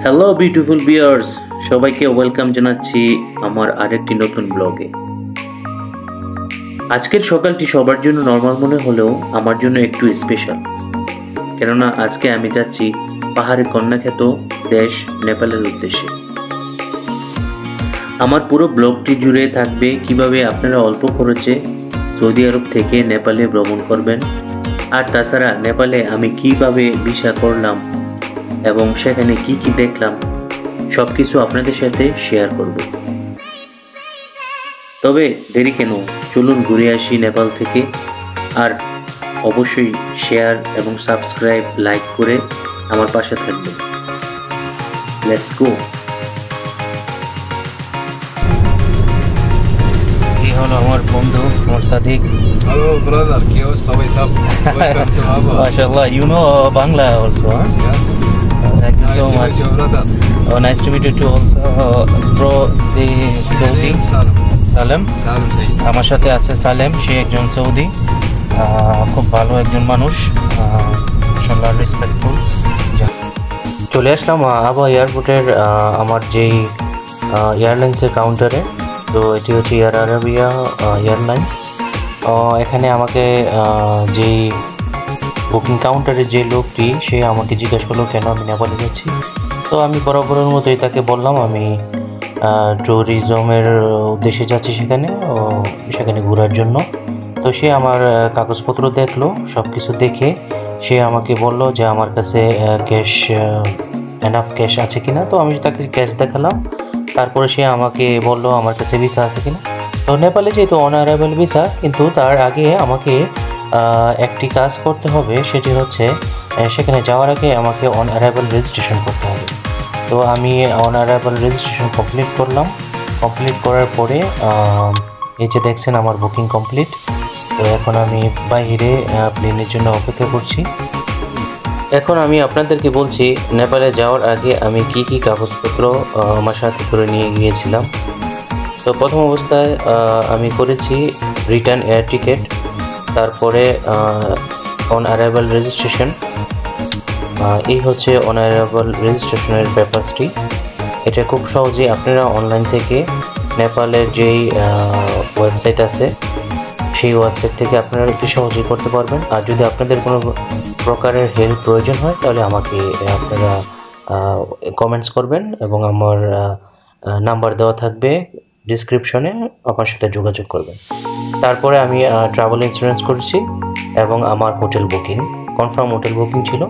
Hello beautiful viewers, সবাইকে welcome জানাচ্ছি আমার আরেকটি নতুন ব্লগে। আজকের সকালটি সবার জন্য নর্মাল মনে হলেও আমার জন্য একটু স্পেশাল, কেননা আজকে আমি যাচ্ছি পাহাড়ে কন্যাখ্যাত দেশ নেপালের উদ্দেশ্যে। আমার পুরো ব্লগটি জুড়ে থাকবে কিভাবে আপনারা অল্প খরচে সৌদি আরব থেকে নেপালে ভ্রমণ করবেন, আর তাছাড়া নেপালে আমি কিভাবে ভিসা করলাম এবং সেখানে কি কি দেখলাম সবকিছু আপনাদের সাথে শেয়ার করব। তবে দেরি কেন, চলুন ঘুরে আসি নেপাল থেকে। আর অবশ্যই শেয়ার এবং সাবস্ক্রাইব লাইক করে আমার পাশে থাকবেন। Let's go. এই হলো আমার বন্ধু, আমার সাদিক। Hello brother, কি অবস্থা ভাই সব? Welcome to Aba. মাশাআল্লাহ, you know Bangla also, huh? Yes. Thank you so Nice to much. meet you, brother. Nice to meet you too also. Bro, the Saudi Salem, Saeed. আমার সাথে আছে সালেম, সে একজন সৌদি, খুব ভালো একজন মানুষ, মাশাআল্লাহ, রেসপেক্টফুল। চলে আসলাম আবা এয়ারপোর্টের আমার যেই এয়ারলাইন্সের কাউন্টারে। তো এটি হচ্ছে এয়ার আরাবিয়া এয়ারলাইন্স। এখানে আমাকে যেই বুকিং কাউন্টারের যে লোকটি, সে আমাকে জিজ্ঞেস করলো কেন আমি নেপালে যাচ্ছি। তো আমি বরাবরের মতোই তাকে বললাম আমি ট্যুরিজমের উদ্দেশ্যে যাচ্ছি সেখানে ঘোরার জন্য। তো সে আমার কাগজপত্র দেখলো, সব কিছু দেখে সে আমাকে বলল যে আমার কাছে ক্যাশ এনাফ ক্যাশ আছে কিনা। তো আমি তাকে ক্যাশ দেখালাম। তারপরে সে আমাকে বলল আমার কাছে ভিসা আছে কিনা। তো নেপালে যেহেতু অন অ্যারাইভাল ভিসা, কিন্তু তার আগে আমাকে একটি কাজ করতে হবে, সেটি হচ্ছে সেখানে যাওয়ার আগে আমাকে অন অ্যারাইভাল রেজিস্ট্রেশন করতে হবে। তো আমি অন অ্যারাইভাল রেজিস্ট্রেশন কমপ্লিট করলাম। কমপ্লিট করার পরে এই যে দেখছেন আমার বুকিং কমপ্লিট। তো এখন আমি বাইরে প্লেনের জন্য অপেক্ষা করছি। এখন আমি আপনাদেরকে বলছি নেপালে যাওয়ার আগে আমি কি কি কাগজপত্র আমার সাথে করে নিয়ে গিয়েছিলাম। তো প্রথম অবস্থায় আমি করেছি রিটার্ন এয়ার টিকিট, তারপরে অন অ্যারাইভাল রেজিস্ট্রেশন। এই হচ্ছে অন অ্যারাইভাল রেজিস্ট্রেশনের পেপারসটি। এটা খুব সহজেই আপনারা অনলাইন থেকে নেপালের যেই ওয়েবসাইট আছে সেই ওয়েবসাইট থেকে আপনারা একটু সহজেই করতে পারবেন। আর যদি আপনাদের কোনো প্রকারের হেল্প প্রয়োজন হয় তাহলে আমাকে আপনারা কমেন্টস করবেন এবং আমার নাম্বার দেওয়া থাকবে ডিসক্রিপশনে, আমার সাথে যোগাযোগ করবেন। তারপরে আমি ট্রাভেল ইন্স্যুরেন্স করেছি এবং আমার hotel booking, confirm hotel booking ছিল।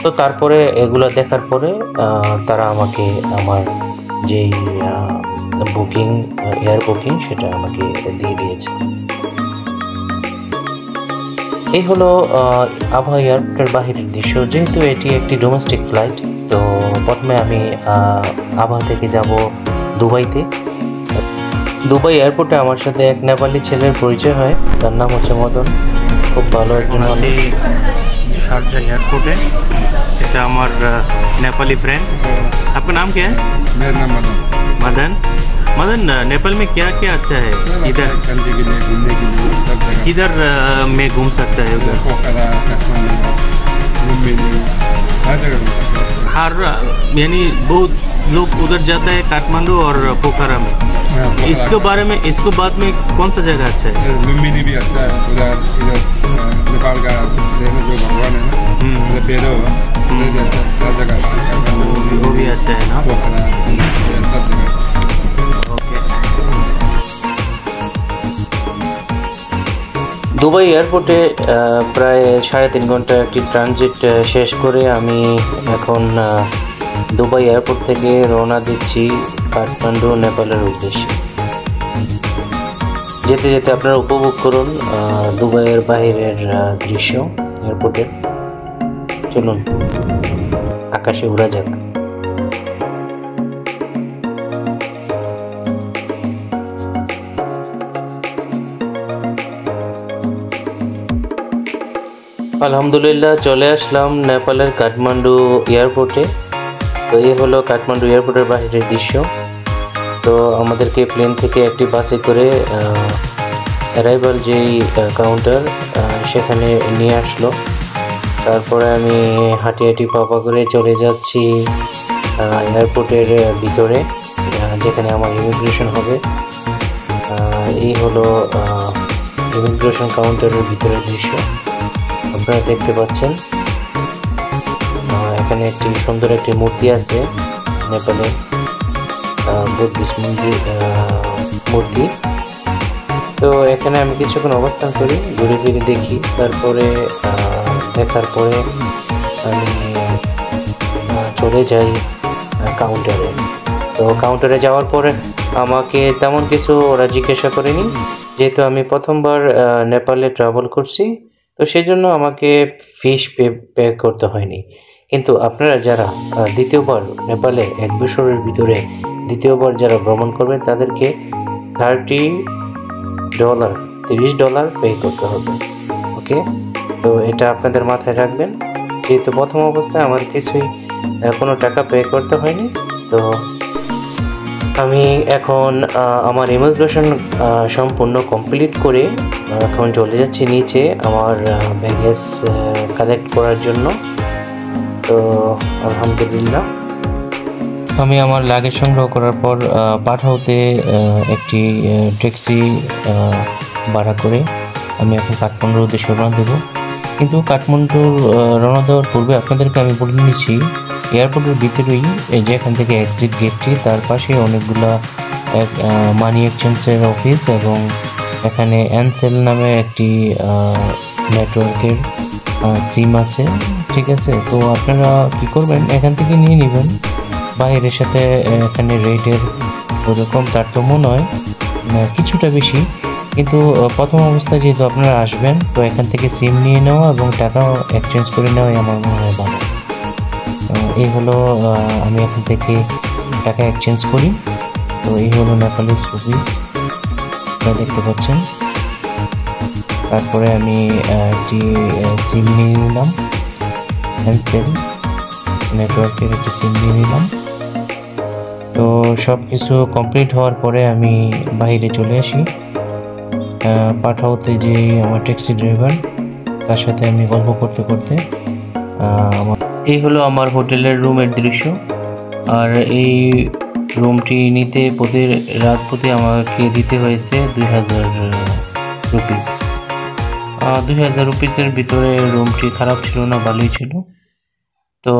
তো তারপরে এগুলো দেখার পরে তারা আমাকে আমার যেই বুকিং, এয়ার বুকিং, সেটা আমাকে দিয়ে দিয়েছে। এই হলো আবা এয়ারপোর্টের বাহিরের দৃশ্য। যেহেতু এটি একটি ডোমেস্টিক ফ্লাইট, তো প্রথমে আমি আবা থেকে যাব দুবাইতে। দুবাই এয়ারপোর্টে আমার সাথে এক নেপালি ছেলের পরিচয় হয়, তার নাম হচ্ছে মদন, খুব ভালো একজন মানুষ। শারজা এয়ারपोर्ट है, এটা আমার नेपाली फ्रेंड। आपका नाम क्या है? मेरा नाम मदन। मदन। मदन, नेपाल में क्या क्या अच्छा है? इधर करने के लिए, घूमने के लिए सब जगह। किधर में घूम सकता है उधर? पोखरा, काठमांडू, लुम्बिनी, हर जगह घूम सकते हैं। हर यानी बहुत लोग उधर जाता है काठमांडू और पोखरा में। इसके बारे में, इसको बाद में कौन सा जगह अच्छा है? लुम्बिनी भी अच्छा है। उधर इधर नेपाल का जो भगवान है ना, उधर पेड़ो है, उधर भी अच्छा है, हर जगह अच्छा है। वो भी अच्छा है ना? पोखरा, सब जगह। দুবাই এয়ারপোর্টে প্রায় 3.5 ঘন্টা একটি ট্রানজিট শেষ করে আমি এখন দুবাই এয়ারপোর্ট থেকে রওনা দিচ্ছি কাঠমান্ডু, নেপালের উদ্দেশ্যে। যেতে যেতে আপনারা উপভোগ করুন দুবাইয়ের বাইরের দৃশ্য এয়ারপোর্টের। চলুন আকাশে উড়া যাক। আলহামদুলিল্লাহ চলে আসলাম নেপালের কাঠমান্ডু এয়ারপোর্টে। তো এই হলো কাঠমান্ডু এয়ারপোর্টের বাইরের দৃশ্য। তো আমাদেরকে প্লেন থেকে একটি বাসে করে অ্যারাইভাল যেই কাউন্টার সেখানে নিয়ে আসলো। তারপরে আমি হাঁটি হাঁটি পাপা করে চলে যাচ্ছি এয়ারপোর্টের ভিতরে, যেখানে আমার ইমিগ্রেশন হবে। এই হলো ইমিগ্রেশন কাউন্টারের ভিতরের দৃশ্য, আপনারা দেখতে পাচ্ছেন। এখানে একটি সুন্দর একটি মূর্তি আছে, নেপালে বুদ্ধিস্ট মূর্তি। তো এখানে আমি কিছুক্ষণ অবস্থান করি, ঘুরে ফিরে দেখি, তারপরে দেখার পরে আমি চলে যাই কাউন্টারে। তো কাউন্টারে যাওয়ার পরে আমাকে তেমন কিছু ওরা জিজ্ঞাসা করেনি, যেহেতু আমি প্রথমবার নেপালে ট্রাভেল করছি, তো সেজন্য আমাকে ফিস পে করতে হয়নি। কিন্তু আপনারা যারা দ্বিতীয়বার নেপালে 1 বছরের ভিতরে দ্বিতীয়বার যারা ভ্রমণ করবেন, তাদেরকে $30 পে করতে হবে। ওকে, তো এটা আপনাদের মাথায় রাখবেন, যেহেতু প্রথম অবস্থায় আমার কিছুই কোনো টাকা পে করতে হয়নি। তো আমি এখন আমার ইমিগ্রেশন সম্পূর্ণ কমপ্লিট করে এখন চলে যাচ্ছি নিচে আমার ব্যাগেজ কালেক্ট করার জন্য। তো আলহামদুলিল্লাহ, আমি আমার লাগেজ সংগ্রহ করার পর পাঠাওতে একটি ট্যাক্সি ভাড়া করে আমি এখন কাঠমান্ডুর উদ্দেশ্যে রওনা দেবো। কিন্তু কাঠমান্ডুর রওনা দেওয়ার পূর্বে আপনাদেরকে আমি বলে নিচ্ছি, এয়ারপোর্টের ভিতরেই যেখান থেকে এক্সিট গেটটি, তার পাশে অনেকগুলা মানি এক্সচেঞ্জের অফিস, এবং এখানে এনসেল নামে একটি নেটওয়ার্কের সিম আছে। ঠিক আছে, তো আপনারা কি করবেন, এখান থেকে নিয়ে নেবেন। বাইরের সাথে এখানে রেটের ওরকম তারতম্য নয়, কিছুটা বেশি, কিন্তু প্রথম অবস্থায় যেহেতু আপনারা আসবেন, তো এখান থেকে সিম নিয়ে নেওয়া এবং টাকা এক্সচেঞ্জ করে নেওয়াই আমার মনে হয় ভালো। এই হলো আমি এখান থেকে টাকা এক্সচেঞ্জ করি। তো এই হলো নেপালিস রুপিস, আপনারা দেখতে পাচ্ছেন। তারপরে আমি একটি সিম নিয়ে নিলাম, এনসেল নেটওয়ার্কের একটি সিম নিয়ে নিলাম। তো সব কিছু কমপ্লিট হওয়ার পরে আমি বাইরে চলে আসি। পাঠাওতে যে আমার ট্যাক্সি ড্রাইভার, তার সাথে আমি গল্প করতে করতে এই হলো আমার হোটেলের রুমের দৃশ্য। আর এই রুমটি নিতে রাত প্রতি আমাকে দিতে হয়েছে 2000 রুপিস। 2000 রুপিসের ভিতরে রুমটি খারাপ ছিল না, ভালোই ছিল। তো